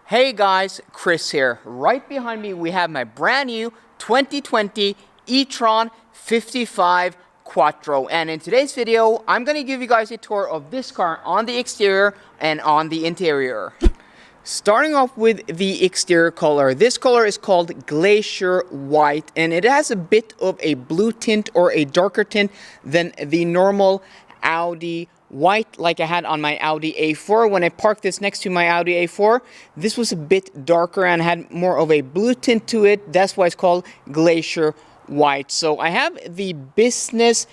Hey guys, Chris here. Right behind me we have my brand new 2020 E-Tron 55 Quattro, and in today's video I'm going to give you guys a tour of this car on the exterior and on the interior. Starting off with the exterior color, this color is called Glacier White, and it has a bit of a blue tint or a darker tint than the normal Audi white like I had on my Audi A4. When I parked this next to my Audi A4, this was a bit darker and had more of a blue tint to it. That's why it's called Glacier White. So I have the business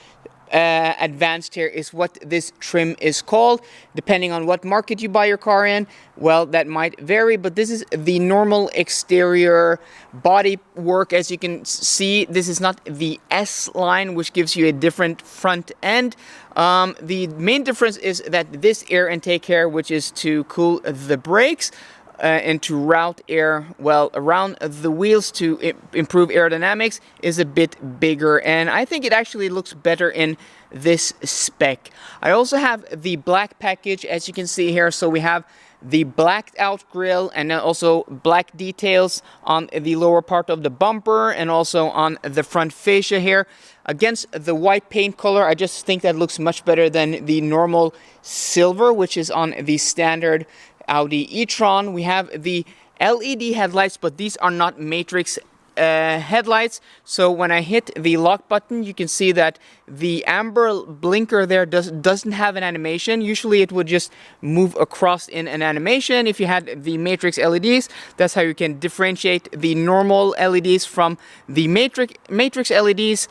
advanced here is what this trim is called. Depending on what market you buy your car in, well, that might vary, but this is the normal exterior body work. As you can see, this is not the S line, which gives you a different front end. The main difference is that this air intake here, which is to cool the brakes and to route air well around the wheels to improve aerodynamics, is a bit bigger, and I think it actually looks better in this spec. I also have the black package, as you can see here. So we have the blacked out grille and then also black details on the lower part of the bumper and also on the front fascia here. Against the white paint color, I just think that looks much better than the normal silver, which is on the standard Audi E-Tron. We have the LED headlights, but these are not matrix headlights. So when I hit the lock button, you can see that the amber blinker there doesn't have an animation. Usually it would just move across in an animation. If you had the matrix LEDs, that's how you can differentiate the normal LEDs from the matrix LEDs.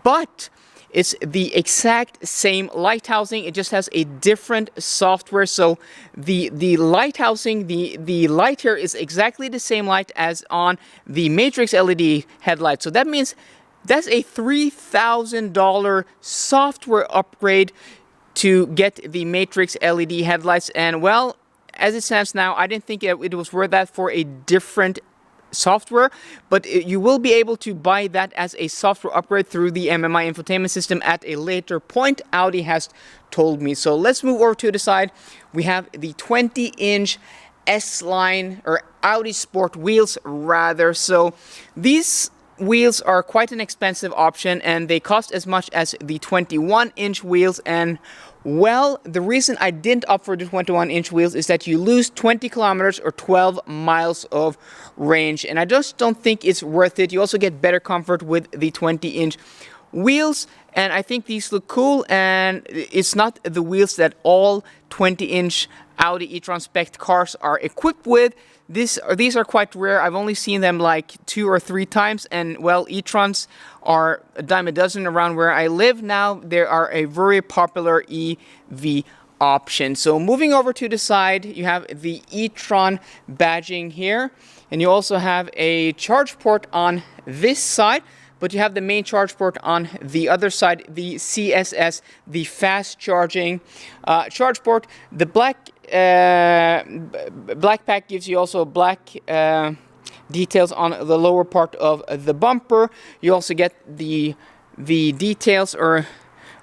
But it's the exact same light housing. It just has a different software. So the light housing, the light here is exactly the same light as on the matrix LED headlight. So that means that's a $3,000 software upgrade to get the matrix LED headlights. And well, as it stands now, I didn't think it was worth that for a different software, but you will be able to buy that as a software upgrade through the MMI infotainment system at a later point, Audi has told me. So let's move over to the side. We have the 20-inch S-Line, or Audi Sport wheels rather. So these wheels are quite an expensive option, and they cost as much as the 21-inch wheels. And well, the reason I didn't opt for the 21-inch wheels is that you lose 20 kilometers or 12 miles of range, and I just don't think it's worth it. You also get better comfort with the 20-inch wheels, and I think these look cool, and it's not the wheels that all 20-inch Audi e-tron spec cars are equipped with. These are quite rare. I've only seen them like 2 or 3 times, and well, e-trons are a dime a dozen around where I live now. They are a very popular EV option. So moving over to the side, you have the e-tron badging here, and you also have a charge port on this side, but you have the main charge port on the other side, the CSS, the fast charging charge port. The black pack gives you also black details on the lower part of the bumper. You also get the details or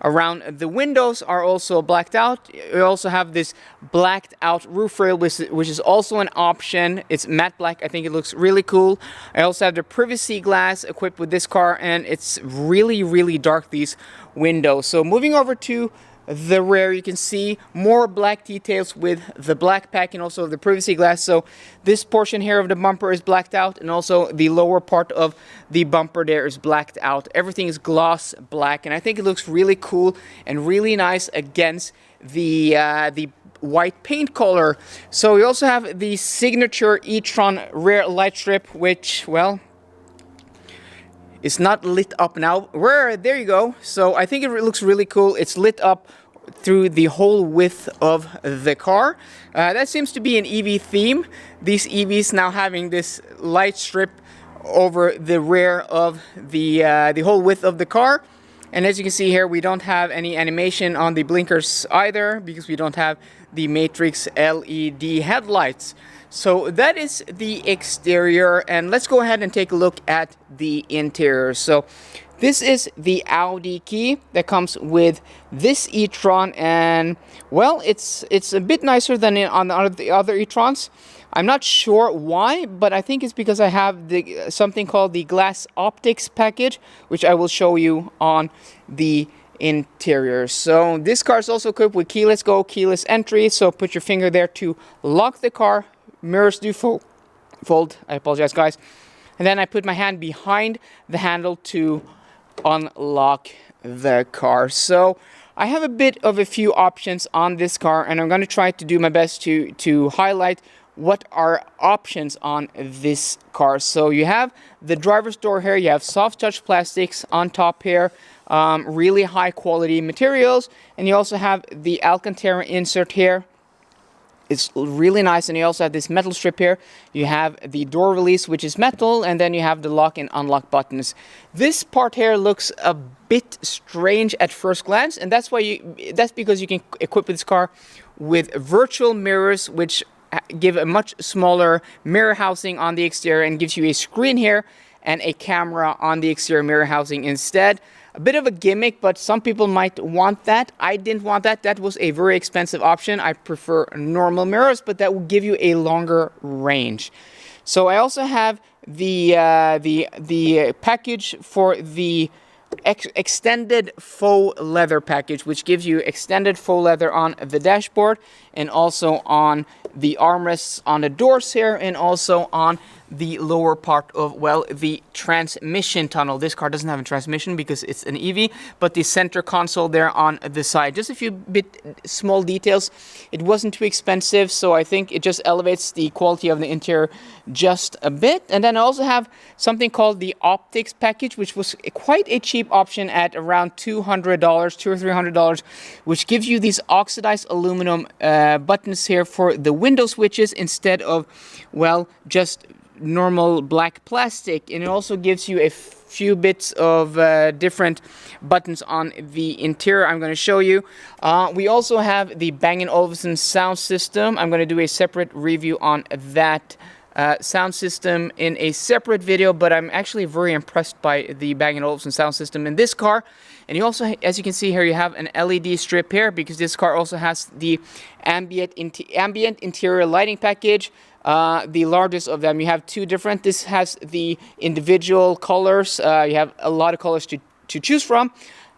around the windows are also blacked out. You also have this blacked out roof rail, which is also an option. It's matte black. I think it looks really cool. I also have the privacy glass equipped with this car, and it's really, really dark, these windows. So moving over to the rear, you can see more black details with the black pack and also the privacy glass. So this portion here of the bumper is blacked out, and also the lower part of the bumper there is blacked out. Everything is gloss black, and I think it looks really cool and really nice against the white paint color. So we also have the signature e-tron rear light strip, which, well, it's not lit up now. There you go. So I think it looks really cool. It's lit up through the whole width of the car. That seems to be an EV theme. These EVs now having this light strip over the rear of the whole width of the car. And as you can see here, we don't have any animation on the blinkers either, because we don't have the matrix LED headlights. So that is the exterior, and let's go ahead and take a look at the interior. So this is the Audi key that comes with this e-tron, and well, it's a bit nicer than on the other e-trons. I'm not sure why, but I think it's because I have something called the glass optics package, which I will show you on the interior. So this car is also equipped with keyless go, keyless entry. So put your finger there to lock the car. Mirrors do fold. I apologize, guys. And then I put my hand behind the handle to unlock the car. So I have a few options on this car, and I'm going to try to do my best to highlight what are options on this car. So you have the driver's door here, you have soft touch plastics on top here, really high quality materials, and you also have the Alcantara insert here. It's really nice, and you also have this metal strip here. You have the door release, which is metal, and then you have the lock and unlock buttons. This part here looks a bit strange at first glance, and that's because you can equip this car with virtual mirrors, which give a much smaller mirror housing on the exterior and gives you a screen here and a camera on the exterior mirror housing instead. A bit of a gimmick, but some people might want that. I didn't want that. That was a very expensive option. I prefer normal mirrors, but that will give you a longer range. So I also have the package for the extended faux leather package, which gives you extended faux leather on the dashboard and also on the armrests on the doors here, and also on the lower part of, well, the transmission tunnel. This car doesn't have a transmission because it's an EV, but the center console there on the side. Just a few small details. It wasn't too expensive, so I think it just elevates the quality of the interior just a bit. And then I also have something called the optics package, which was quite a cheap option at around $200, $200 or $300, which gives you these oxidized aluminum buttons here for the window switches instead of, well, just normal black plastic. And it also gives you a few bits of different buttons on the interior. I'm going to show you. We also have the Bang & Olufsen sound system. I'm going to do a separate review on that sound system in a separate video, but I'm actually very impressed by the Bang & Olufsen sound system in this car. And you also, as you can see here, you have an LED strip here because this car also has the ambient interior lighting package. The largest of them. You have two different. This has the individual colors. You have a lot of colors to choose from.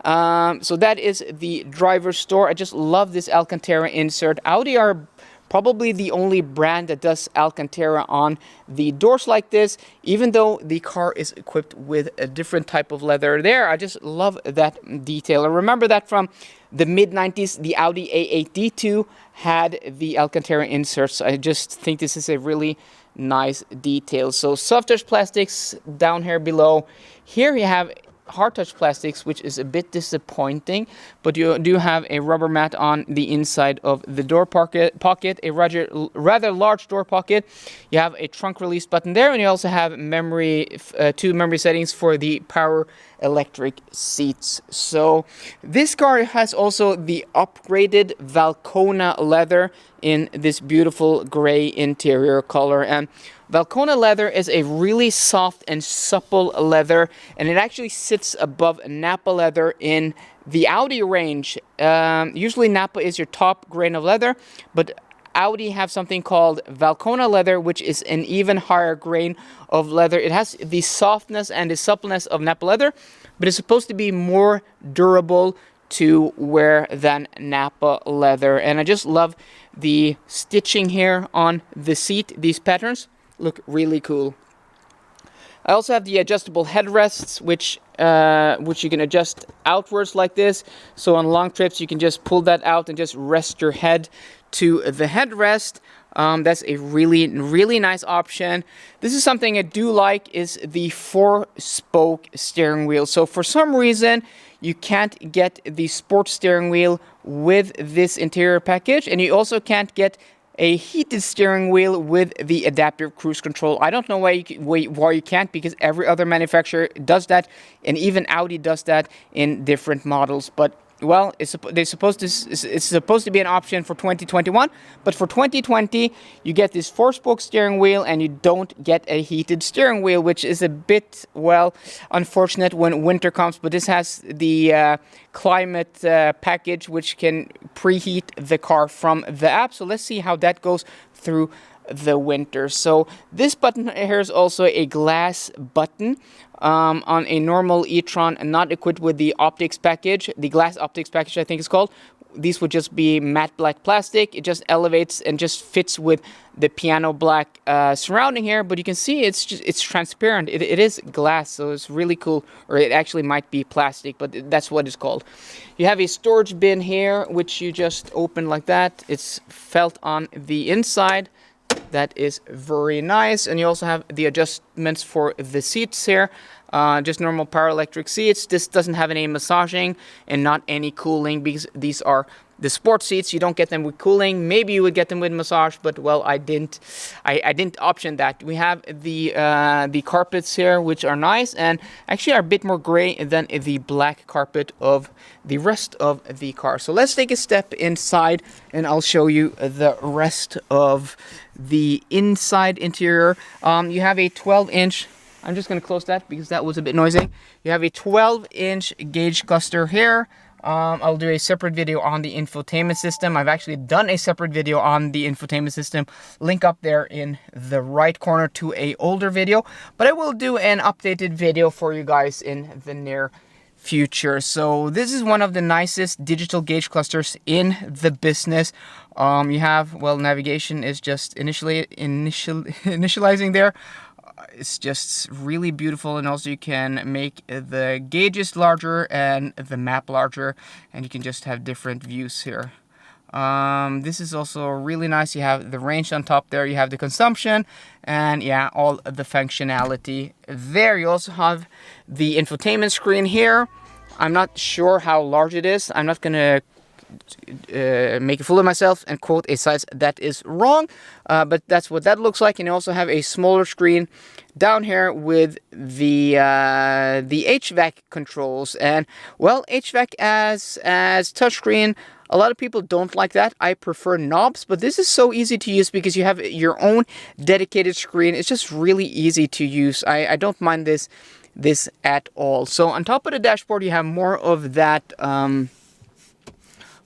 So that is the driver's door. I just love this Alcantara insert. Audi are probably the only brand that does Alcantara on the doors like this, even though the car is equipped with a different type of leather there. I just love that detail. I remember that from the mid-90s, the Audi A8 D2 had the Alcantara inserts. I just think this is a really nice detail. So soft touch plastics down here below. Here you have hard touch plastics, which is a bit disappointing, but you do have a rubber mat on the inside of the door pocket, a rather large door pocket. You have a trunk release button there, and you also have two memory settings for the power electric seats. So this car has also the upgraded Valcona leather in this beautiful gray interior color. And Valcona leather is a really soft and supple leather, and it actually sits above Nappa leather in the Audi range. Usually Nappa is your top grain of leather, but Audi have something called Valcona leather, which is an even higher grain of leather. It has the softness and the suppleness of Nappa leather, but it's supposed to be more durable to wear than Nappa leather. And I just love the stitching here on the seat. These patterns look really cool. I also have the adjustable headrests, which you can adjust outwards like this. So on long trips, you can just pull that out and just rest your head to the headrest. That's a really, really nice option. This is something I do like, is the 4-spoke steering wheel. So for some reason, you can't get the sports steering wheel with this interior package, and you also can't get a heated steering wheel with the adaptive cruise control. I don't know why you can't, because every other manufacturer does that, and even Audi does that in different models. But well, it's supposed to be an option for 2021, but for 2020, you get this 4-spoke steering wheel and you don't get a heated steering wheel, which is a bit, well, unfortunate when winter comes. But this has the climate package, which can preheat the car from the app. So let's see how that goes through the winter. So this button here is also a glass button. On a normal E-Tron, not equipped with the optics package, the glass optics package I think it's called, these would just be matte black plastic. It just elevates and just fits with the piano black surrounding here, but you can see it's transparent. It is glass, so it's really cool. Or it actually might be plastic, but that's what it's called. You have a storage bin here, which you just open like that. It's felt on the inside. That is very nice. And you also have the adjustments for the seats here. Just normal power electric seats. This doesn't have any massaging and not any cooling, because these are the sports seats. You don't get them with cooling. Maybe you would get them with massage, but well, I didn't option that. We have the carpets here, which are nice and actually are a bit more gray than the black carpet of the rest of the car. So let's take a step inside and I'll show you the rest of the inside interior. You have a 12-inch. I'm just going to close that because that was a bit noisy. You have a 12-inch gauge cluster here. I'll do a separate video on the infotainment system. I've actually done a separate video on the infotainment system. Link up there in the right corner to a older video. But I will do an updated video for you guys in the near future. So this is one of the nicest digital gauge clusters in the business. You have, well, navigation is just initializing there. It's just really beautiful, and also you can make the gauges larger and the map larger, and you can just have different views here. This is also really nice. You have the range on top there, you have the consumption, and yeah, all the functionality there. You also have the infotainment screen here. I'm not sure how large it is. I'm not gonna make a fool of myself and quote a size that is wrong, but that's what that looks like. And you also have a smaller screen down here with the HVAC controls. And well, HVAC as touchscreen, a lot of people don't like that. I prefer knobs, but this is so easy to use because you have your own dedicated screen. It's just really easy to use. I don't mind this at all. So on top of the dashboard, you have more of that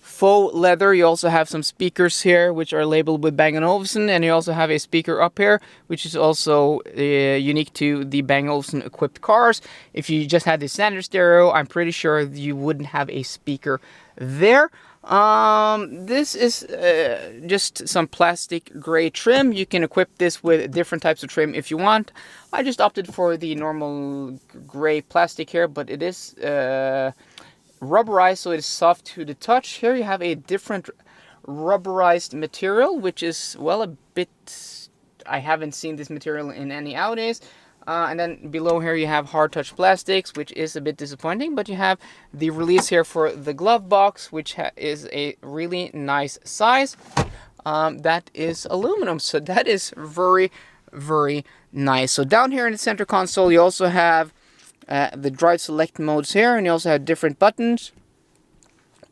faux leather. You also have some speakers here which are labeled with Bang & Olufsen, and you also have a speaker up here which is also unique to the Bang & Olufsen equipped cars. If you just had the standard stereo, I'm pretty sure you wouldn't have a speaker there. This is just some plastic gray trim. You can equip this with different types of trim if you want. I just opted for the normal gray plastic here, but it is rubberized, so it is soft to the touch. Here you have a different rubberized material, which is, well, a bit, I haven't seen this material in any Audis. And then below here you have hard touch plastics, which is a bit disappointing, but you have the release here for the glove box, which is a really nice size. That is aluminum, so that is very, very nice. So down here in the center console, you also have the drive select modes here, and you also have different buttons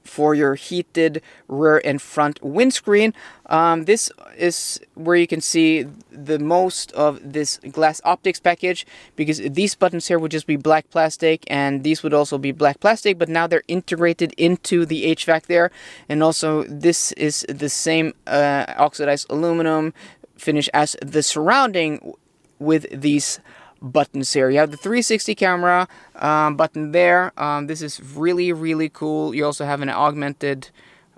for your heated rear and front windscreen. This is where you can see the most of this glass optics package, because these buttons here would just be black plastic, and these would also be black plastic, but now they're integrated into the HVAC there. And also this is the same oxidized aluminum finish as the surrounding with these buttons here. You have the 360 camera button there. This is really, really cool. You also have an augmented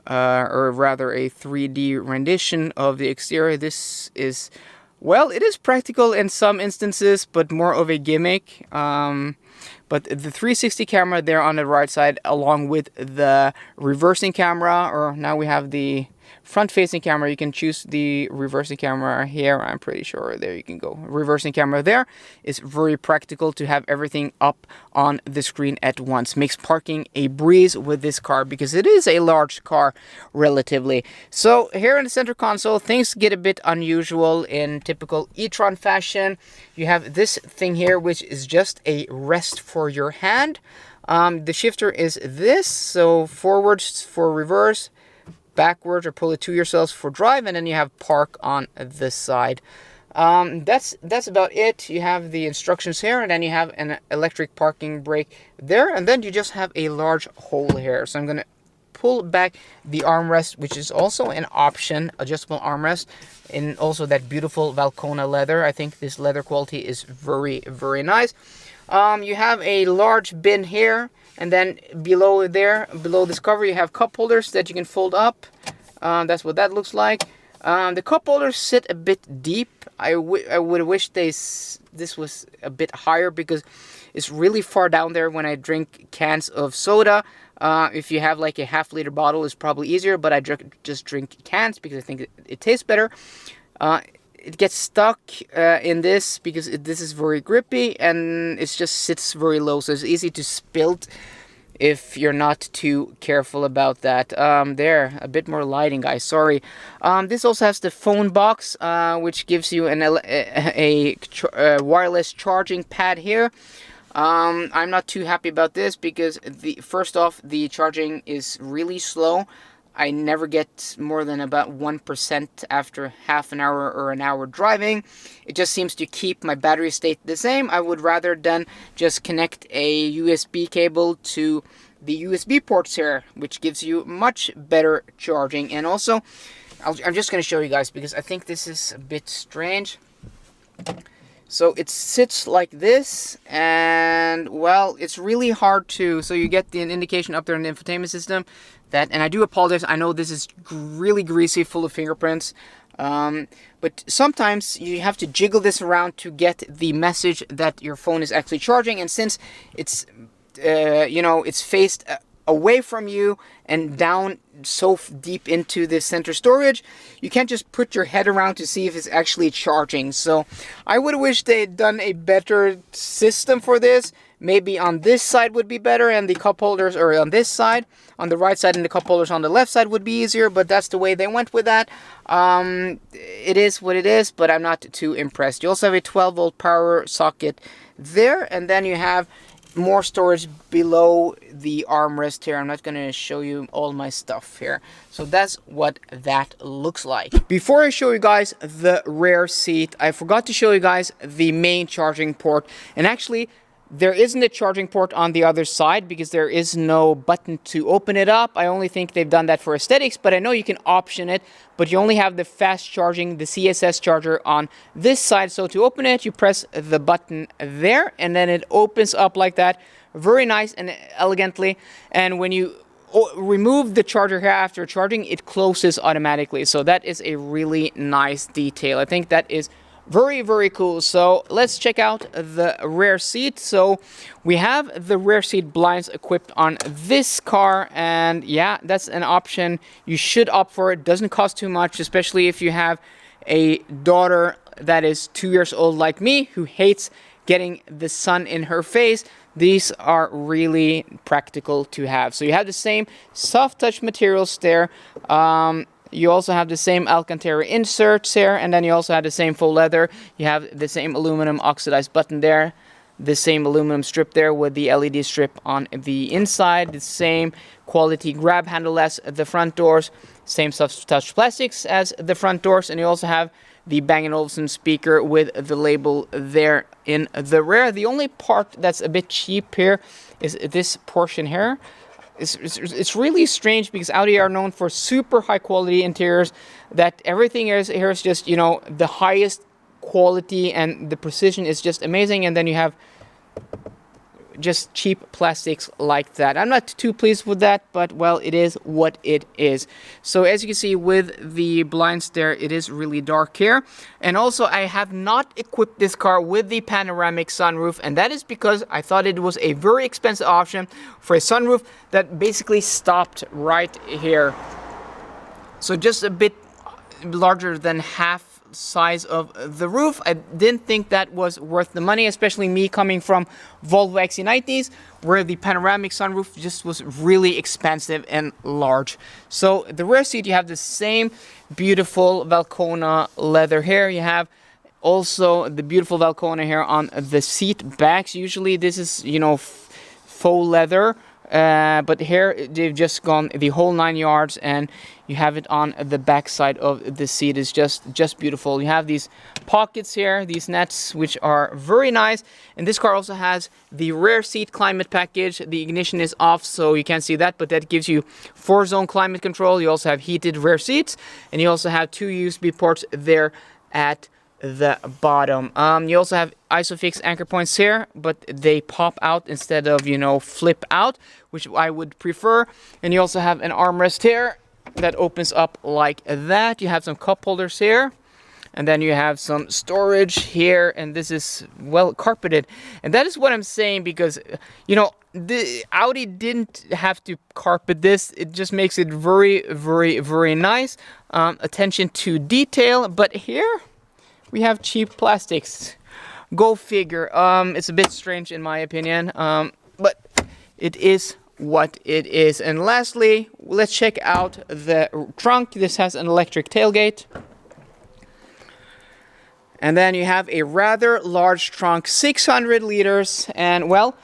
or rather a 3D rendition of the exterior. This is, well, it is practical in some instances, but more of a gimmick. But the 360 camera there on the right side, along with the reversing camera, or now we have the front-facing camera. You can choose the reversing camera here. I'm pretty sure there you can go. Reversing camera there is very practical to have everything up on the screen at once. Makes parking a breeze with this car because it is a large car relatively. So here in the center console, things get a bit unusual in typical E-Tron fashion. You have this thing here, which is just a rest for your hand. The shifter is this, so forwards for reverse, backwards or pull it to yourselves for drive, and then you have park on this side. That's about it. You have the instructions here, and then you have an electric parking brake there, and then you just have a large hole here. So I'm gonna pull back the armrest, which is also an option, adjustable armrest, and also that beautiful Valcona leather. I think this leather quality is very, very nice. You have a large bin here, and then below this cover, you have cup holders that you can fold up. That's what that looks like. The cup holders sit a bit deep. I would wish this was a bit higher, because it's really far down there when I drink cans of soda. If you have like a half-liter bottle, it's probably easier, but I just drink cans because I think it tastes better. It gets stuck in this because this is very grippy, and it just sits very low, so it's easy to spill if you're not too careful about that. There, a bit more lighting, guys, sorry. This also has the phone box, which gives you a wireless charging pad here. I'm not too happy about this because first off, the charging is really slow. I never get more than about 1% after half an hour or an hour driving. It just seems to keep my battery state the same. I would rather than just connect a USB cable to the USB ports here, which gives you much better charging. And also, I'm just going to show you guys because I think this is a bit strange. So it sits like this, and well, it's really hard to, so you get an indication up there in the infotainment system that, and I do apologize, I know this is really greasy, full of fingerprints, but sometimes you have to jiggle this around to get the message that your phone is actually charging. And since it's, it's faced away from you and down so deep into the center storage, you can't just put your head around to see if it's actually charging. So I would wish they'd done a better system for this. Maybe on this side would be better, and the cup holders, or on this side, on the right side, and the cup holders on the left side would be easier, but that's the way they went with that. It is what it is, but I'm not too impressed. You also have a 12-volt power socket there, and then you have more storage below the armrest here. I'm not going to show you all my stuff here. So that's what that looks like. Before I show you guys the rear seat, I forgot to show you guys the main charging port. And actually, there isn't a charging port on the other side because there is no button to open it up. I only think they've done that for aesthetics, but I know you can option it, but you only have the fast charging, the CSS charger on this side. So to open it, you press the button there, and then it opens up like that, very nice and elegantly. And when you remove the charger here after charging, it closes automatically. So that is a really nice detail. I think that is very, very cool. So let's check out the rear seat. So we have the rear seat blinds equipped on this car, and yeah, that's an option you should opt for. It doesn't cost too much, especially if you have a daughter that is 2 years old like me, who hates getting the sun in her face. These are really practical to have. So you have the same soft touch materials there. You also have the same Alcantara inserts here, and then you also have the same faux leather. You have the same aluminum oxidized button there, the same aluminum strip there with the LED strip on the inside, the same quality grab handle as the front doors, same soft touch plastics as the front doors, and you also have the Bang & Olufsen speaker with the label there in the rear. The only part that's a bit cheap here is this portion here. It's really strange because Audi are known for super high quality interiors, that everything here is just, the highest quality, and the precision is just amazing. And then you have just cheap plastics like that. I'm not too pleased with that, but well, it is what it is. So as you can see with the blinds there, it is really dark here. And also, I have not equipped this car with the panoramic sunroof, and that is because I thought it was a very expensive option for a sunroof that basically stopped right here. So just a bit larger than half size of the roof. I didn't think that was worth the money, especially me coming from Volvo XC90s, where the panoramic sunroof just was really expensive and large. So the rear seat, you have the same beautiful Valcona leather here. You have also the beautiful Valcona here on the seat backs. Usually this is, faux leather. But here they've just gone the whole 9 yards, and you have it on the back side of the seat. Is just beautiful. You have these pockets here, these nets, which are very nice. And this car also has the rear seat climate package. The ignition is off, so you can't see that, but that gives you 4-zone climate control. You also have heated rear seats, and you also have 2 USB ports there at the bottom. You also have isofix anchor points here, but they pop out instead of, you know, flip out, which I would prefer. And you also have an armrest here that opens up like that. You have some cup holders here, and then you have some storage here, and this is well carpeted. And that is what I'm saying, because, you know, the Audi didn't have to carpet this. It just makes it very, very, very nice. Attention to detail. But here we have cheap plastics. Go figure. It's a bit strange in my opinion, but it is what it is. And lastly, let's check out the trunk. This has an electric tailgate. And then you have a rather large trunk, 600 liters, and well,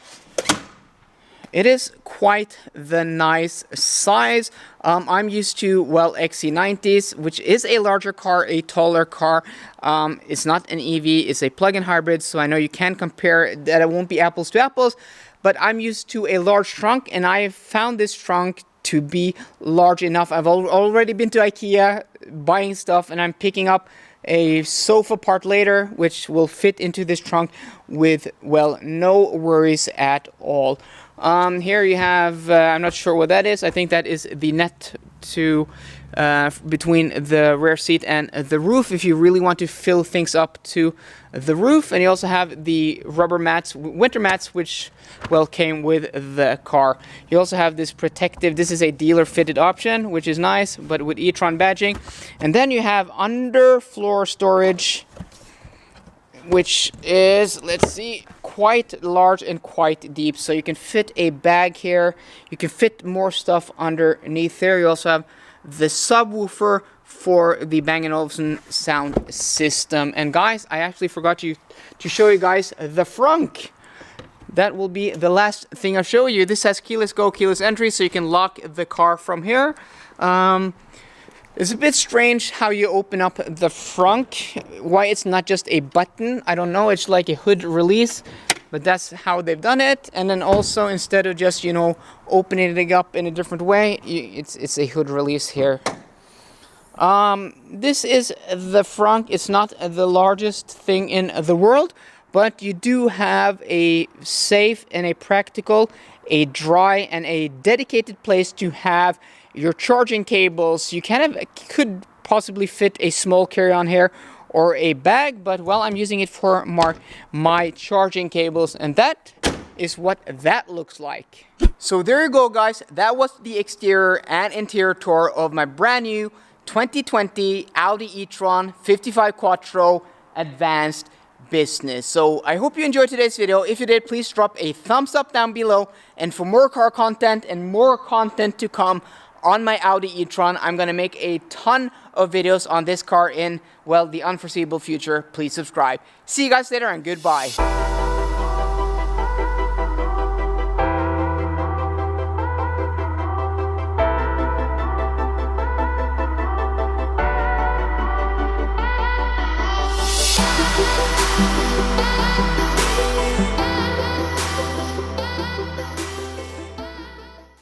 it is quite the nice size. I'm used to, well, XC90s, which is a larger car, a taller car. It's not an EV, it's a plug-in hybrid, so I know you can compare that. It won't be apples to apples, but I'm used to a large trunk, and I found this trunk to be large enough. I've already been to IKEA buying stuff, and I'm picking up a sofa part later, which will fit into this trunk with, well, no worries at all. Here you have, I'm not sure what that is. I think that is the net to between the rear seat and the roof, if you really want to fill things up to the roof. And you also have the rubber mats, winter mats, which, well, came with the car. You also have this protective, this is a dealer fitted option, which is nice, but with E-Tron badging. And then you have underfloor storage, which is, let's see, quite large and quite deep. So you can fit a bag here. You can fit more stuff underneath there. You also have the subwoofer for the Bang & Olufsen sound system. And guys, I actually forgot to show you guys the frunk. That will be the last thing I'll show you. This has keyless go, keyless entry, so you can lock the car from here. It's a bit strange how you open up the frunk, why it's not just a button. I don't know, it's like a hood release, but that's how they've done it. And then also, instead of just, you know, opening it up in a different way, it's a hood release here. This is the frunk. It's not the largest thing in the world, but you do have a safe and a practical, a dry and a dedicated place to have your charging cables. You could possibly fit a small carry-on here or a bag, but well, I'm using it for my charging cables, and that is what that looks like. So there you go, guys. That was the exterior and interior tour of my brand new 2020 Audi E-Tron 55 Quattro Advanced Business. So I hope you enjoyed today's video. If you did, please drop a thumbs up down below. And for more car content and more content to come on my Audi E-Tron, I'm going to make a ton of videos on this car in, well, the unforeseeable future. Please subscribe. See you guys later, and goodbye. We'll be right back.